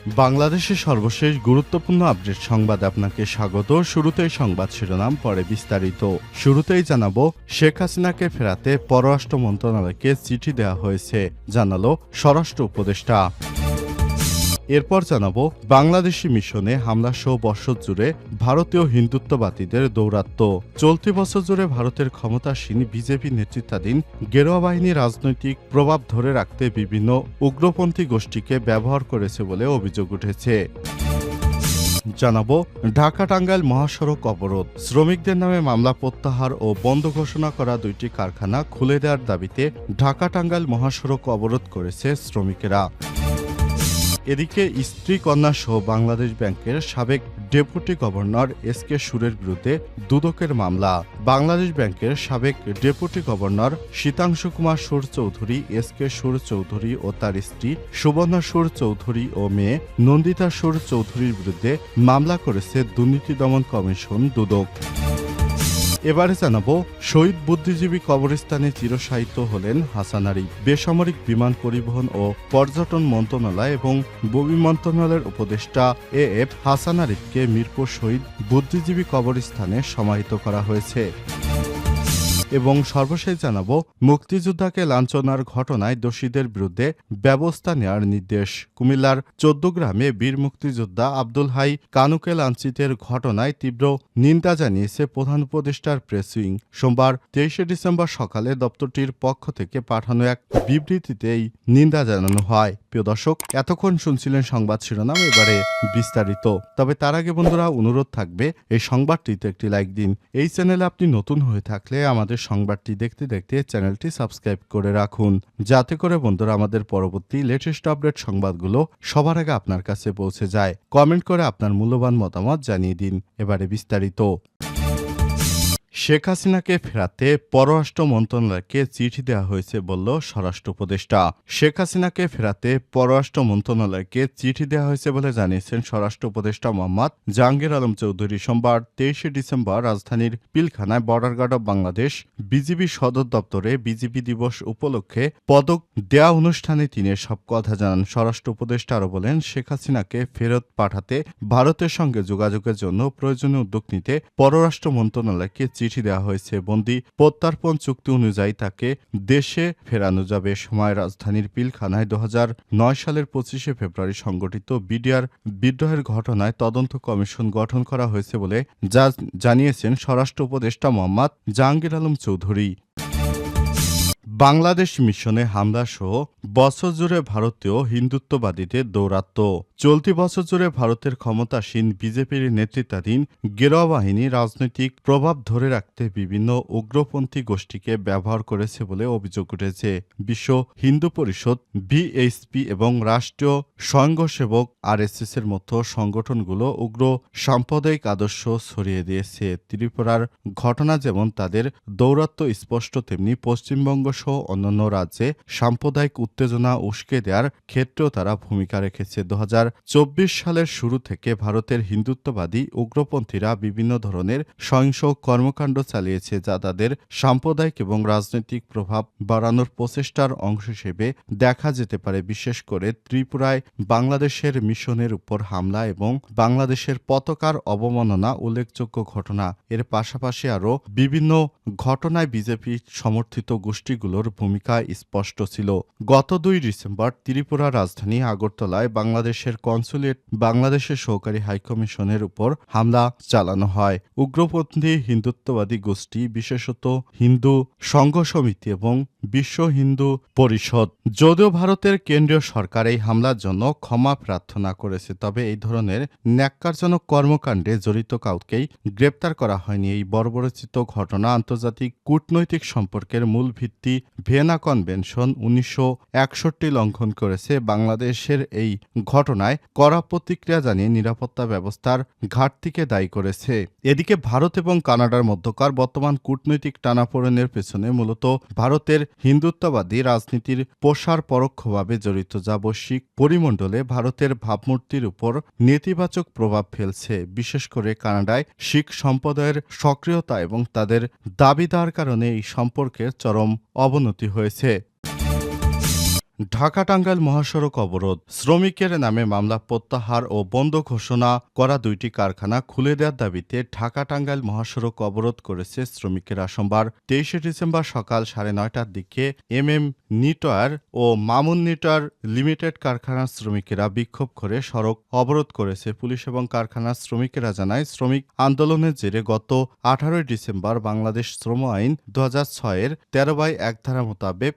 বাংলাদেশের সর্বশেষ গুরুত্বপূর্ণ আপডেট সংবাদ আপনাকে স্বাগত। শুরুতেই সংবাদ শিরোনাম, পরে বিস্তারিত। শুরুতেই জানাবো, শেখ হাসিনাকে ফেরাতে পররাষ্ট্র মন্ত্রণালয়কে চিঠি দেওয়া হয়েছে, জানালো স্বরাষ্ট্র উপদেষ্টা। এরপর জানাবো, বাংলাদেশি মিশনে হামলাসহ বছর জুড়ে ভারতীয় হিন্দুত্ববাদীদের দৌরাত্ম্য। চলতি বছর জুড়ে ভারতের ক্ষমতাসীন বিজেপি নেতৃত্বাধীন গেরুয়া বাহিনী রাজনৈতিক প্রভাব ধরে রাখতে বিভিন্ন উগ্রপন্থী গোষ্ঠীকে ব্যবহার করেছে বলে অভিযোগ উঠেছে। জানাবো, ঢাকা টাঙ্গাইল মহাসড়ক অবরোধ, শ্রমিকদের নামে মামলা প্রত্যাহার ও বন্ধ ঘোষণা করা দুইটি কারখানা খুলে দেওয়ার দাবিতে ঢাকা টাঙ্গাইল মহাসড়ক অবরোধ করেছে শ্রমিকেরা। এদিকে স্ত্রী কন্যা সহ বাংলাদেশ ব্যাংকের সাবেক ডেপুটি গভর্নর এসকে সুরের বিরুদ্ধে দুদকের মামলা। বাংলাদেশ ব্যাংকের সাবেক ডেপুটি গভর্নর শীতাংশু কুমার সুর চৌধুরী, এসকে সুর চৌধুরী ও তার স্ত্রী সুবর্ণা সুর চৌধুরী ও মেয়ে নন্দিতা সুর চৌধুরীর বিরুদ্ধে মামলা করেছে দুর্নীতি দমন কমিশন দুদক। এবারে জানাবো, শহীদ বুদ্ধিজীবী কবরস্থানে চিরশায়িত হলেন হাসান আরিফ। বেসামরিক বিমান পরিবহন ও পর্যটন মন্ত্রণালয় এবং ভূমি মন্ত্রণালয়ের উপদেষ্টা এএফ হাসান আরিফকে মিরপুর শহীদ বুদ্ধিজীবী কবরস্থানে সমাহিত করা হয়েছে। এবং সর্বশেষ জানাবো, মুক্তিযোদ্ধাকে লাঞ্ছনার ঘটনায় দোষীদের বিরুদ্ধে ব্যবস্থা নেওয়ার নির্দেশ। কুমিল্লার 14 গ্রামে বীর মুক্তিযোদ্ধা আব্দুল হাই কানুকে লাঞ্ছিতের ঘটনায় তীব্র নিন্দা জানিয়েছে প্রধান উপদেষ্টার প্রেস উইং। সোমবার 23 ডিসেম্বর সকালে দপ্তরটির পক্ষ থেকে পাঠানো এক বিবৃতিতে এই নিন্দা জানানো হয়। প্রিয় দর্শক, এতক্ষণ শুনছিলেন সংবাদ শিরোনাম, এবারে বিস্তারিত। তবে তার আগে বন্ধুরা, অনুরোধ থাকবে এই সংবাদটিতে একটি লাইক দিন। এই চ্যানেলে আপনি নতুন হয়ে থাকলে আমাদের সংবাদটি দেখতে দেখতে চ্যানেলটি সাবস্ক্রাইব করে রাখুন, যাতে করে বন্ধুরা আমাদের পরবর্তী লেটেস্ট আপডেট সংবাদগুলো সবার আগে আপনার কাছে পৌঁছে যায়। কমেন্ট করে আপনার মূল্যবান মতামত জানিয়ে দিন। এবারে বিস্তারিত। শেখ হাসিনাকে ফেরাতে পররাষ্ট্র মন্ত্রণালয়কে চিঠি দেওয়া হয়েছে বলল স্বরাষ্ট্র উপদেষ্টা। শেখ হাসিনাকে ফেরাতে পররাষ্ট্র মন্ত্রণালয়কে চিঠি দেওয়া হয়েছে বলে জানিয়েছেন স্বরাষ্ট্র উপদেষ্টা মোহাম্মদ জাহাঙ্গীর আলম চৌধুরী। সোমবার 23 ডিসেম্বর রাজধানীর পিলখানায় border guard of Bangladesh BGB সদর দপ্তরে বিজিবি দিবস উপলক্ষে পদক দেয়া অনুষ্ঠানে তিনি সব কথা জানান। স্বরাষ্ট্র উপদেষ্টা আরও বলেন, শেখ হাসিনাকে ফেরত পাঠাতে ভারতের সঙ্গে যোগাযোগের জন্য প্রয়োজনীয় উদ্যোগ নিতে পররাষ্ট্র মন্ত্রণালয়কে চিঠি দেওয়া হয়েছে। বন্দী প্রত্যার্পণ চুক্তি অনুযায়ী তাকে দেশে ফেরানো যাবে। সময় রাজধানীর পিলখানায় 2009 সালের 25 ফেব্রুয়ারি সংঘটিত বিডিআর বিদ্রোহের ঘটনায় তদন্ত কমিশন গঠন করা হয়েছে বলে জানিয়েছেন স্বরাষ্ট্র উপদেষ্টা মোহাম্মদ জাহাঙ্গীর আলম চৌধুরী। বাংলাদেশ মিশনে হামলা সহ বছর জুড়ে ভারতীয় হিন্দুত্ববাদীদের দৌরাত্ম্য। চলতি বছর জুড়ে ভারতের ক্ষমতাসীন বিজেপির নেতৃত্বাধীন গেরুয়া বাহিনী রাজনৈতিক প্রভাব ধরে রাখতে বিভিন্ন উগ্রপন্থী গোষ্ঠীকে ব্যবহার করেছে বলে অভিযোগ উঠেছে। বিশ্ব হিন্দু পরিষদ বিএইচপি এবং রাষ্ট্রীয় স্বয়ংসেবক আরএসএস এর মতো সংগঠনগুলো উগ্র সাম্প্রদায়িক আদর্শ ছড়িয়ে দিয়েছে। ত্রিপুরার ঘটনা যেমন তাদের দৌরাত্ম্য স্পষ্ট, তেমনি পশ্চিমবঙ্গ সহ অন্যান্য রাজ্যে সাম্প্রদায়িক উত্তেজনা উস্কে দেওয়ার ক্ষেত্রেও তারা ভূমিকা রেখেছে। 2024 সালের শুরু থেকে ভারতের হিন্দুত্ববাদী উগ্রপন্থীরা বিভিন্ন ধরনের সহিংস কর্মকাণ্ড চালিয়েছে, যা তাদের সাম্প্রদায়িক এবং রাজনৈতিক প্রভাব বাড়ানোর প্রচেষ্টার অংশ হিসেবে দেখা যেতে পারে। বিশেষ করে ত্রিপুরায় বাংলাদেশের মিশনের উপর হামলা এবং বাংলাদেশের পতাকার অবমাননা উল্লেখযোগ্য ঘটনা। এর পাশাপাশি আরও বিভিন্ন ঘটনায় বিজেপি সমর্থিত গোষ্ঠীগুলোর ভূমিকা স্পষ্ট ছিল। গত 2 ডিসেম্বর ত্রিপুরা রাজধানী আগরতলায় বাংলাদেশের কনসুলেট, বাংলাদেশের সহকারী হাইকমিশনের উপর হামলা চালানো হয়। উগ্রপন্থী হিন্দুত্ববাদী গোষ্ঠী, বিশেষত হিন্দু সংঘ সমিতি এবং বিশ্ব হিন্দু পরিষদ। যদিও ভারতের কেন্দ্রীয় সরকার এই হামলার জন্য ক্ষমা প্রার্থনা করেছে, তবে এই ধরনের ন্যাক্কারজনক কর্মকাণ্ডে জড়িত কাউকেই গ্রেপ্তার করা হয়নি। এই বর্বরোচিত ঘটনা আন্তর্জাতিক কূটনৈতিক সম্পর্কের মূল ভিত্তি ভিয়েনা কনভেনশন 1961 লঙ্ঘন করেছে। বাংলাদেশের এই ঘটনায় কড়া প্রতিক্রিয়া জানিয়ে নিরাপত্তা ব্যবস্থার ঘাটতিকে দায়ী করেছে। এদিকে ভারত এবং কানাডার মধ্যকার বর্তমান কূটনৈতিক টানাপোড়েনের পেছনে মূলত ভারতের হিন্দুত্ববাদী রাজনীতির প্রসার পরোক্ষভাবে জড়িত, যা বৈশ্বিক পরিমণ্ডলে ভারতের ভাবমূর্তির উপর নেতিবাচক প্রভাব ফেলছে। বিশেষ করে কানাডায় শিখ সম্প্রদায়ের সক্রিয়তা এবং তাদের দাবিদার কারণে এই সম্পর্কের চরম অবনতি হয়েছে। ঢাকা টাঙ্গাইল মহাসড়ক অবরোধ, শ্রমিকের নামে মামলা প্রত্যাহার ও বন্ধ ঘোষণা করা দুইটি কারখানা খুলে দেওয়ার দাবিতে ঢাকা টাঙ্গাইল মহাসড়ক অবরোধ করেছে শ্রমিকেরা। সোমবার 23 ডিসেম্বর সকাল 9:30টার দিকে নিটওয়্যার ও মামুন নিটওয়্যার লিমিটেড কারখানার শ্রমিকেরা বিক্ষোভ করে সড়ক অবরোধ করেছে। পুলিশ এবং কারখানার শ্রমিকেরা জানায়, শ্রমিক আন্দোলনের জেরে গত 18 ডিসেম্বর বাংলাদেশ শ্রম আইন 2006-এর 13/1 ধারা মোতাবেক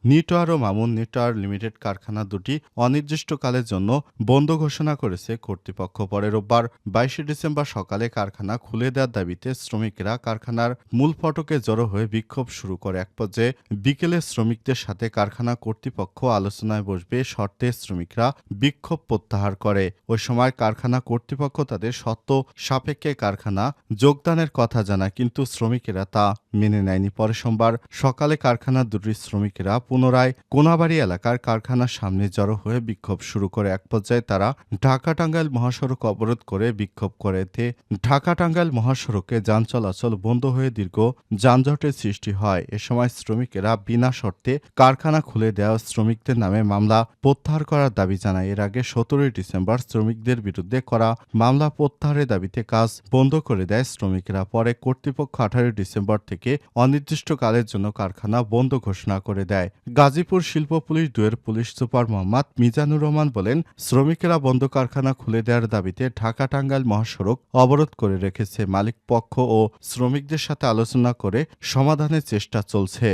নিটওয়্যার ও মামুন নিটওয়্যার লিমিটেড কারখানা দুটি অনির্দিষ্টকালের জন্য বন্ধ ঘোষণা করেছে কর্তৃপক্ষ। পরে রোববার 22 ডিসেম্বর সকালে কারখানা খুলে দেওয়ার দাবিতে শ্রমিকেরা কারখানার মূল ফটকে জড়ো হয়ে বিক্ষোভ শুরু করে। এক পর্যায়ে বিকেলে শ্রমিকদের সাথে কারখানা কর্তৃপক্ষ আলোচনায় বসবে শর্তে শ্রমিকরা বিক্ষোভ প্রত্যাহার করে। ওই সময় কারখানা কর্তৃপক্ষ তাদের শর্ত সাপেক্ষে কারখানা যোগদানের কথা জানায়, কিন্তু শ্রমিকেরা তা মেনে নেয়নি। পরে সোমবার সকালে কারখানার দুটি শ্রমিকেরা পুনরায় কোনাবাড়ি এলাকার কারখানার সামনে জড়ো হয়ে বিক্ষোভ শুরু করে। এক পর্যায়ে তারা ঢাকা টাঙ্গাইল মহাসড়ক অবরোধ করে বিক্ষোভ করে। এতে ঢাকা টাঙ্গাইল মহাসড়কে যান চলাচল বন্ধ হয়ে দীর্ঘ যানজটের সৃষ্টি হয়। এ সময় শ্রমিকেরা বিনা শর্তে কারখানা খুলে দেওয়া শ্রমিকদের নামে মামলা প্রত্যাহার করার দাবি জানায়। এর আগে 17 ডিসেম্বর শ্রমিকদের বিরুদ্ধে করা মামলা প্রত্যাহারের দাবিতে কাজ বন্ধ করে দেয় শ্রমিকেরা। পরে কর্তৃপক্ষ 18 ডিসেম্বর থেকে অনির্দিষ্টকালের জন্য কারখানা বন্ধ ঘোষণা করে দেয়। গাজীপুর শিল্প পুলিশ 2-এর পুলিশ সুপার মোহাম্মদ মিজানুর রহমান বলেন, শ্রমিকেরা বন্ধ কারখানা খুলে দেওয়ার দাবিতে ঢাকা টাঙ্গাইল মহাসড়ক অবরোধ করে রেখেছে। মালিক পক্ষ ও শ্রমিকদের সাথে আলোচনা করে সমাধানের চেষ্টা চলছে।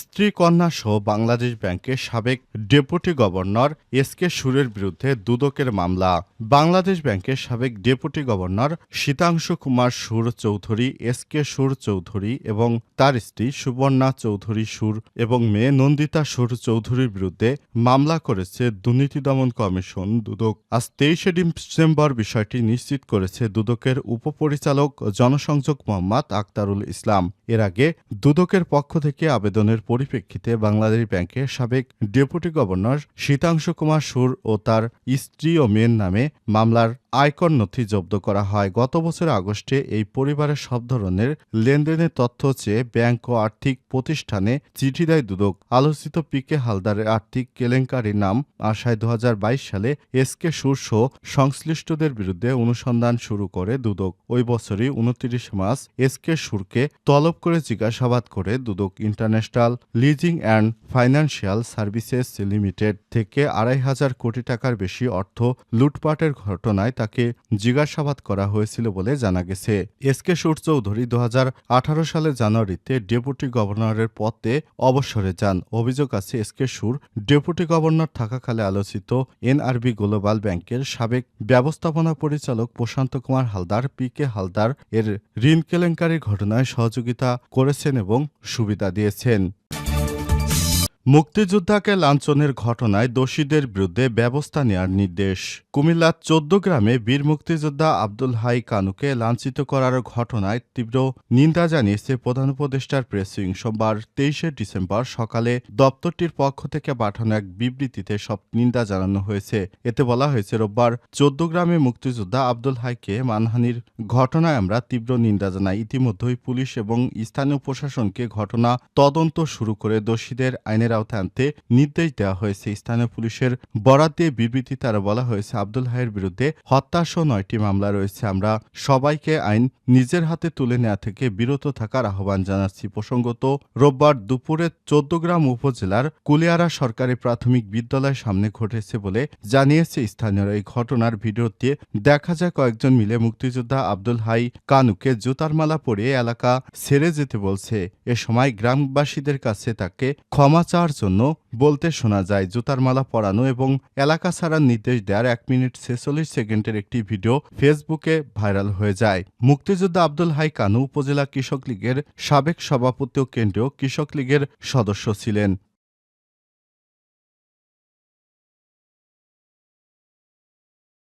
স্ত্রী কন্যা সহ বাংলাদেশ ব্যাংকের সাবেক ডেপুটি গভর্নর এসকে সুরের বিরুদ্ধে দুদকের মামলা। বাংলাদেশ ব্যাংকের সাবেক ডেপুটি গভর্নর শীতাংশু কুমার সুর চৌধুরী, এসকে সুর চৌধুরী এবং তার স্ত্রী সুবর্ণা চৌধুরী সুর এবং মেয়ে নন্দিতা সুর চৌধুরীর বিরুদ্ধে মামলা করেছে দুর্নীতি দমন কমিশন দুদক। আজ 23 ডিসেম্বর বিষয়টি নিশ্চিত করেছে দুদকের উপপরিচালক জনসংযোগ মোহাম্মদ আক্তারুল ইসলাম। এর আগে দুদকের পক্ষ থেকে আবেদনের পরিপ্রেক্ষিতে বাংলাদেশ ব্যাংকের সাবেক ডেপুটি গভর্নর শীতাংশু কুমার সুর ও তার স্ত্রী ও মেয়ের নামে মামলার আয়কর নথি জব্দ করা হয়। গত বছর আগস্টে এই পরিবারের সব ধরনের লেনদেনের তথ্য চেয়ে ব্যাংক ও আর্থিক প্রতিষ্ঠানে চিঠি দেয় দুদক। আলোচিত পিকে হালদারের আর্থিক কেলেঙ্কারির নাম আসায় 2022 সালে এসকে সুর সহ সংশ্লিষ্টদের বিরুদ্ধে অনুসন্ধান শুরু করে দুদক। ওই বছরই 29 মার্চ এসকে সুরকে তলব করে জিজ্ঞাসাবাদ করে Dudak. International Leasing and Financial Services Limited থেকে 2,500 কোটি টাকার বেশি অর্থ লুটপাটের ঘটনায় তাকে জিজ্ঞাসাবাদ করা হয়েছিল বলে জানা গেছে। এসকে সুর চৌধুরী 2018 সালের জানুয়ারিতে ডেপুটি গভর্নরের পদে অবসরে যান। অভিযোগ আছে, এসকে সুর ডেপুটি গভর্নর থাকাকালে আলোচিত এনআরবি গ্লোবাল ব্যাংকের সাবেক ব্যবস্থাপনা পরিচালক প্রশান্ত কুমার হালদার পিকে হালদার এর ঋণ কেলেঙ্কারির ঘটনায় সহযোগিতা করেছেন এবং সুবিধা দিয়েছেন। মুক্তিযোদ্ধাকে লাঞ্ছনের ঘটনায় দোষীদের বিরুদ্ধে ব্যবস্থা নেওয়ার নির্দেশ। কুমিল্লার 14 গ্রামে বীর মুক্তিযোদ্ধা আব্দুল হাই কানুকে লাঞ্ছিত করার ঘটনায় তীব্র নিন্দা জানিয়েছে প্রধান উপদেষ্টার প্রেস উইং। সোমবার 23 ডিসেম্বর সকালে দপ্তরটির পক্ষ থেকে পাঠানো এক বিবৃতিতে সব নিন্দা জানানো হয়েছে। এতে বলা হয়েছে, রোববার 14 গ্রামে মুক্তিযোদ্ধা আব্দুল হাইকে মানহানির ঘটনায় আমরা তীব্র নিন্দা জানাই। ইতিমধ্যেই পুলিশ এবং স্থানীয় প্রশাসনকে ঘটনা তদন্ত শুরু করে দোষীদের আইনের আওতায় আনতে নির্দেশ দেওয়া হয়েছে। স্থানীয় পুলিশের বরাত দিয়ে বিবৃতিতে আরও বলা হয়েছে, আব্দুল হাইয়ের বিরুদ্ধে হত্যাসহ 9টি মামলা রয়েছে। আমরা সবাইকে আইন নিজের হাতে তুলে নেওয়া থেকে বিরত থাকার আহ্বান জানাচ্ছি। প্রসঙ্গত, রোববার দুপুরে 14 গ্রাম উপজেলার কুলিয়ারা সরকারি প্রাথমিক বিদ্যালয়ের সামনে ঘটেছে বলে জানিয়েছে স্থানীয়রা। এই ঘটনার ভিডিওতে দেখা যায় কয়েকজন মিলে মুক্তিযোদ্ধা আব্দুল হাই কানুকে জুতার মালা পরিয়ে এলাকা ছেড়ে যেতে বলছে। এ সময় গ্রামবাসীদের কাছে তাকে ক্ষমা চাওয়ার জন্য বলতে শোনা যায়। জুতার মালা পরানো এবং এলাকা ছাড়ার নির্দেশ দেওয়ার 1 মিনিট 46 সেকেন্ডের একটি ভিডিও ফেসবুকে ভাইরাল হয়ে যায়। মুক্তিযোদ্ধা আব্দুল হাই কানু উপজেলা কৃষক লীগের সাবেক সভাপতি ও কেন্দ্রীয় কৃষক লীগের সদস্য ছিলেন।